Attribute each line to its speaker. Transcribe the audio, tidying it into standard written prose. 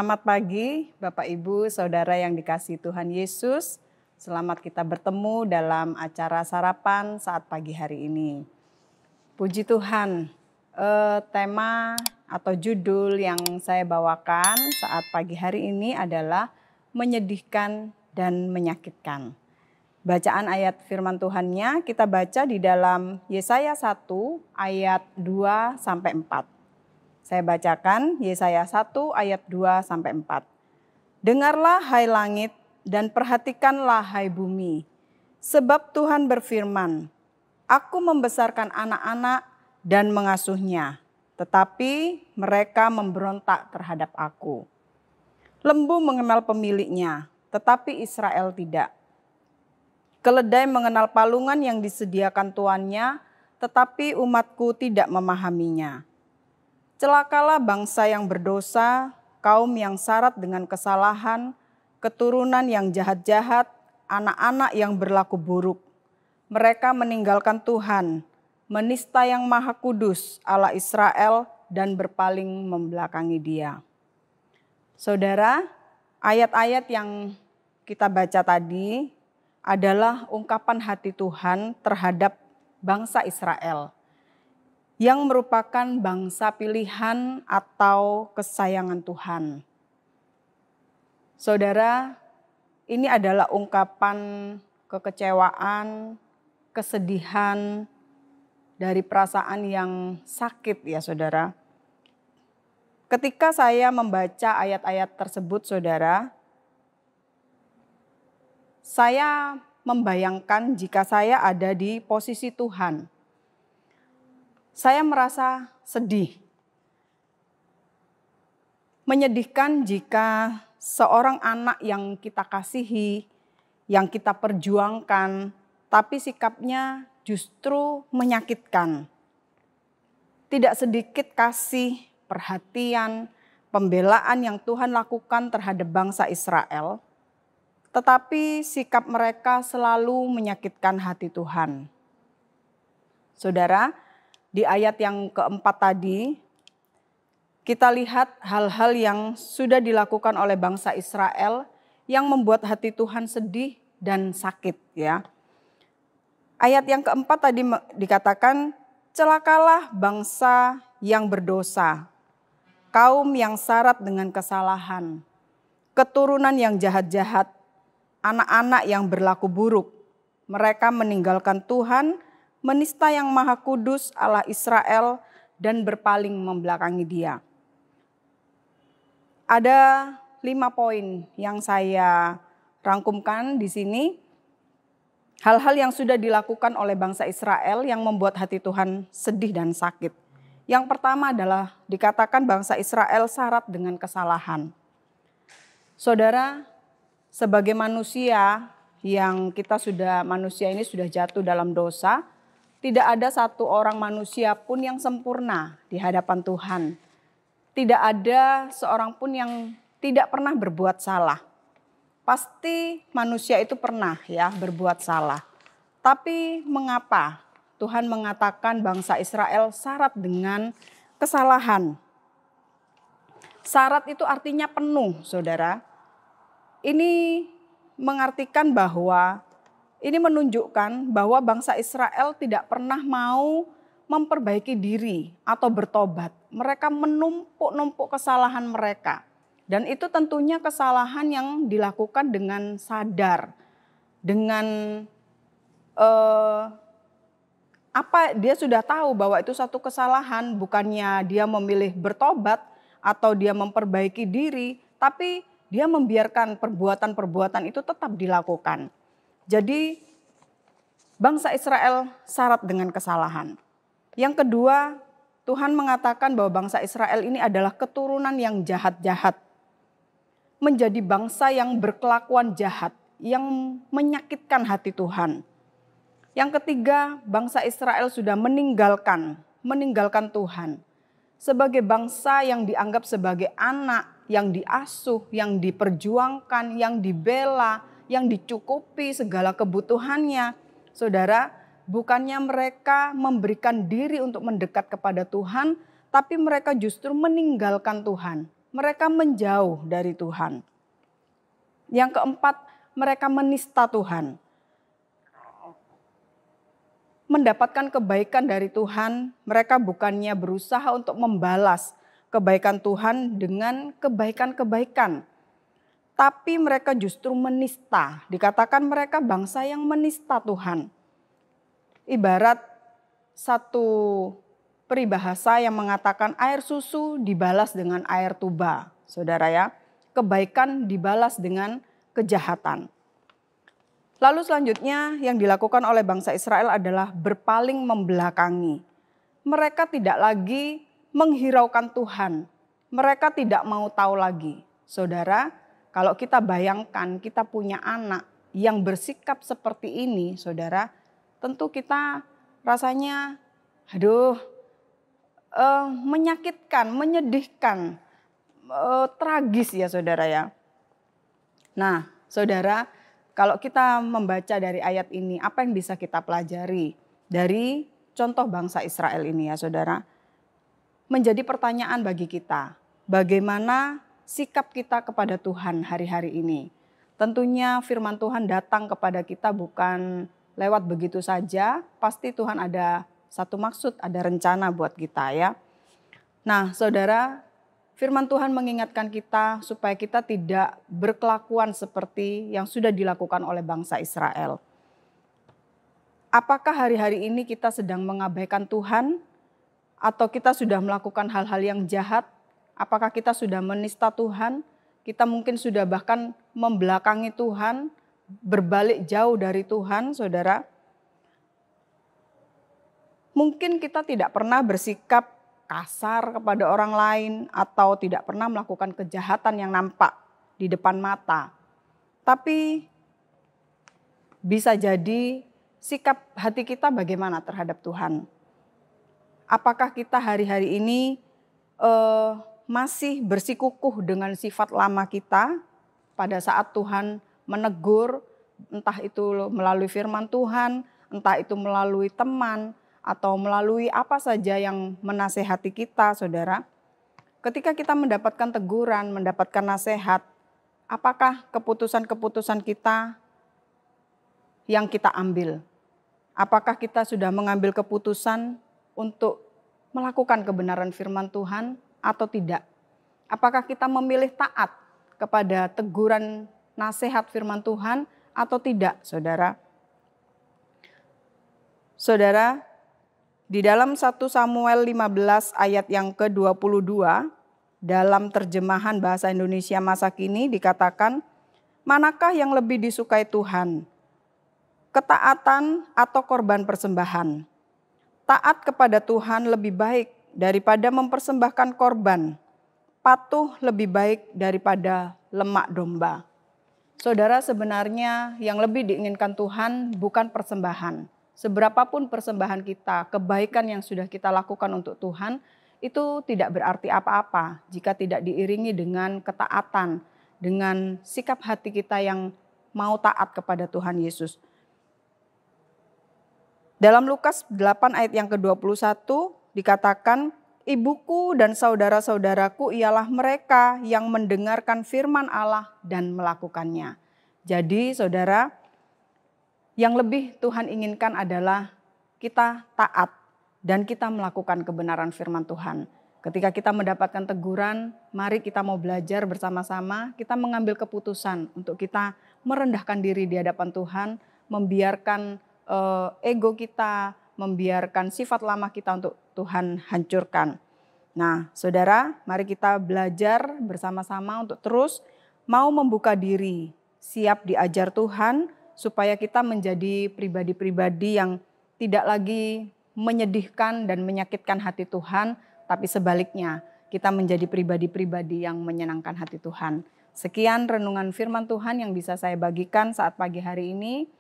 Speaker 1: Selamat pagi Bapak Ibu, Saudara yang dikasihi Tuhan Yesus. Selamat kita bertemu dalam acara sarapan saat pagi hari ini. Puji Tuhan, tema atau judul yang saya bawakan saat pagi hari ini adalah menyedihkan dan menyakitkan. Bacaan ayat firman Tuhannya kita baca di dalam Yesaya 1 ayat 2 sampai 4. Saya bacakan Yesaya 1 ayat 2 sampai 4. Dengarlah hai langit dan perhatikanlah hai bumi. Sebab Tuhan berfirman, Aku membesarkan anak-anak dan mengasuhnya, tetapi mereka memberontak terhadap aku. Lembu mengenal pemiliknya, tetapi Israel tidak. Keledai mengenal palungan yang disediakan tuannya, tetapi umatku tidak memahaminya. Celakalah bangsa yang berdosa, kaum yang syarat dengan kesalahan, keturunan yang jahat-jahat, anak-anak yang berlaku buruk. Mereka meninggalkan Tuhan, menista yang Maha Kudus, Allah Israel, dan berpaling membelakangi Dia. Saudara, ayat-ayat yang kita baca tadi adalah ungkapan hati Tuhan terhadap bangsa Israel, yang merupakan bangsa pilihan atau kesayangan Tuhan. Saudara, ini adalah ungkapan kekecewaan, kesedihan dari perasaan yang sakit ya saudara. Ketika saya membaca ayat-ayat tersebut saudara, saya membayangkan jika saya ada di posisi Tuhan. Saya merasa sedih, menyedihkan jika seorang anak yang kita kasihi, yang kita perjuangkan, tapi sikapnya justru menyakitkan. Tidak sedikit kasih, perhatian, pembelaan yang Tuhan lakukan terhadap bangsa Israel, tetapi sikap mereka selalu menyakitkan hati Tuhan. Saudara, di ayat yang keempat tadi, kita lihat hal-hal yang sudah dilakukan oleh bangsa Israel yang membuat hati Tuhan sedih dan sakit ya. Ayat yang keempat tadi dikatakan, celakalah bangsa yang berdosa, kaum yang syarat dengan kesalahan, keturunan yang jahat-jahat, anak-anak yang berlaku buruk. Mereka meninggalkan Tuhan, menista yang Maha Kudus Allah Israel dan berpaling membelakangi Dia. Ada 5 poin yang saya rangkumkan di sini. Hal-hal yang sudah dilakukan oleh bangsa Israel yang membuat hati Tuhan sedih dan sakit. Yang pertama adalah dikatakan bangsa Israel syarat dengan kesalahan. Saudara, sebagai manusia yang manusia ini sudah jatuh dalam dosa, tidak ada satu orang manusia pun yang sempurna di hadapan Tuhan. Tidak ada seorang pun yang tidak pernah berbuat salah. Pasti manusia itu pernah ya berbuat salah. Tapi mengapa Tuhan mengatakan bangsa Israel syarat dengan kesalahan? Syarat itu artinya penuh, saudara. Ini mengartikan bahwa ini menunjukkan bahwa bangsa Israel tidak pernah mau memperbaiki diri atau bertobat. Mereka menumpuk-numpuk kesalahan mereka. Dan itu tentunya kesalahan yang dilakukan dengan sadar. Dengan dia sudah tahu bahwa itu satu kesalahan. Bukannya dia memilih bertobat atau dia memperbaiki diri. Tapi dia membiarkan perbuatan-perbuatan itu tetap dilakukan. Jadi bangsa Israel syarat dengan kesalahan. Yang kedua, Tuhan mengatakan bahwa bangsa Israel ini adalah keturunan yang jahat-jahat. Menjadi bangsa yang berkelakuan jahat, yang menyakitkan hati Tuhan. Yang ketiga, bangsa Israel sudah meninggalkan Tuhan. Sebagai bangsa yang dianggap sebagai anak, yang diasuh, yang diperjuangkan, yang dibela, yang dicukupi segala kebutuhannya. Saudara, bukannya mereka memberikan diri untuk mendekat kepada Tuhan, tapi mereka justru meninggalkan Tuhan. mereka menjauh dari Tuhan. Yang keempat, mereka menista Tuhan. Mendapatkan kebaikan dari Tuhan, mereka bukannya berusaha untuk membalas kebaikan Tuhan dengan kebaikan-kebaikan. Tapi mereka justru menista. Dikatakan mereka bangsa yang menista Tuhan. Ibarat satu peribahasa yang mengatakan air susu dibalas dengan air tuba. Saudara ya, kebaikan dibalas dengan kejahatan. Lalu selanjutnya yang dilakukan oleh bangsa Israel adalah berpaling membelakangi. Mereka tidak lagi menghiraukan Tuhan. Mereka tidak mau tahu lagi. Saudara, kalau kita bayangkan kita punya anak yang bersikap seperti ini, saudara, tentu kita rasanya menyakitkan, menyedihkan, tragis ya saudara ya. Nah saudara, kalau kita membaca dari ayat ini, apa yang bisa kita pelajari dari contoh bangsa Israel ini ya saudara? Menjadi pertanyaan bagi kita, bagaimana sikap kita kepada Tuhan hari-hari ini? Tentunya firman Tuhan datang kepada kita bukan lewat begitu saja, pasti Tuhan ada satu maksud, ada rencana buat kita ya. Nah saudara, firman Tuhan mengingatkan kita supaya kita tidak berkelakuan seperti yang sudah dilakukan oleh bangsa Israel. Apakah hari-hari ini kita sedang mengabaikan Tuhan? Atau kita sudah melakukan hal-hal yang jahat? Apakah kita sudah menista Tuhan? Kita mungkin sudah bahkan membelakangi Tuhan, berbalik jauh dari Tuhan, saudara. Mungkin kita tidak pernah bersikap kasar kepada orang lain atau tidak pernah melakukan kejahatan yang nampak di depan mata. Tapi bisa jadi sikap hati kita bagaimana terhadap Tuhan. Apakah kita hari-hari ini masih bersikukuh dengan sifat lama kita pada saat Tuhan menegur, entah itu melalui firman Tuhan, entah itu melalui teman, atau melalui apa saja yang menasehati kita, saudara. Ketika kita mendapatkan teguran, mendapatkan nasihat, apakah keputusan-keputusan kita yang kita ambil? Apakah kita sudah mengambil keputusan untuk melakukan kebenaran firman Tuhan atau tidak? Apakah kita memilih taat kepada teguran nasihat firman Tuhan atau tidak, saudara? Saudara, di dalam 1 Samuel 15 ayat yang ke-22, dalam terjemahan bahasa Indonesia masa kini dikatakan, manakah yang lebih disukai Tuhan? Ketaatan atau korban persembahan? Taat kepada Tuhan lebih baik daripada mempersembahkan korban. Patuh lebih baik daripada lemak domba. Saudara, sebenarnya yang lebih diinginkan Tuhan bukan persembahan. Seberapapun persembahan kita, kebaikan yang sudah kita lakukan untuk Tuhan, itu tidak berarti apa-apa jika tidak diiringi dengan ketaatan, dengan sikap hati kita yang mau taat kepada Tuhan Yesus. Dalam Lukas 8 ayat yang ke-21 dikatakan, ibuku dan saudara-saudaraku ialah mereka yang mendengarkan firman Allah dan melakukannya. Jadi saudara, yang lebih Tuhan inginkan adalah kita taat dan kita melakukan kebenaran firman Tuhan. Ketika kita mendapatkan teguran, mari kita mau belajar bersama-sama, kita mengambil keputusan untuk kita merendahkan diri di hadapan Tuhan, membiarkan ego kita, membiarkan sifat lama kita untuk Tuhan hancurkan. Nah, saudara, mari kita belajar bersama-sama untuk terus mau membuka diri, siap diajar Tuhan, supaya kita menjadi pribadi-pribadi yang tidak lagi menyedihkan dan menyakitkan hati Tuhan, tapi sebaliknya kita menjadi pribadi-pribadi yang menyenangkan hati Tuhan. Sekian renungan firman Tuhan yang bisa saya bagikan saat pagi hari ini.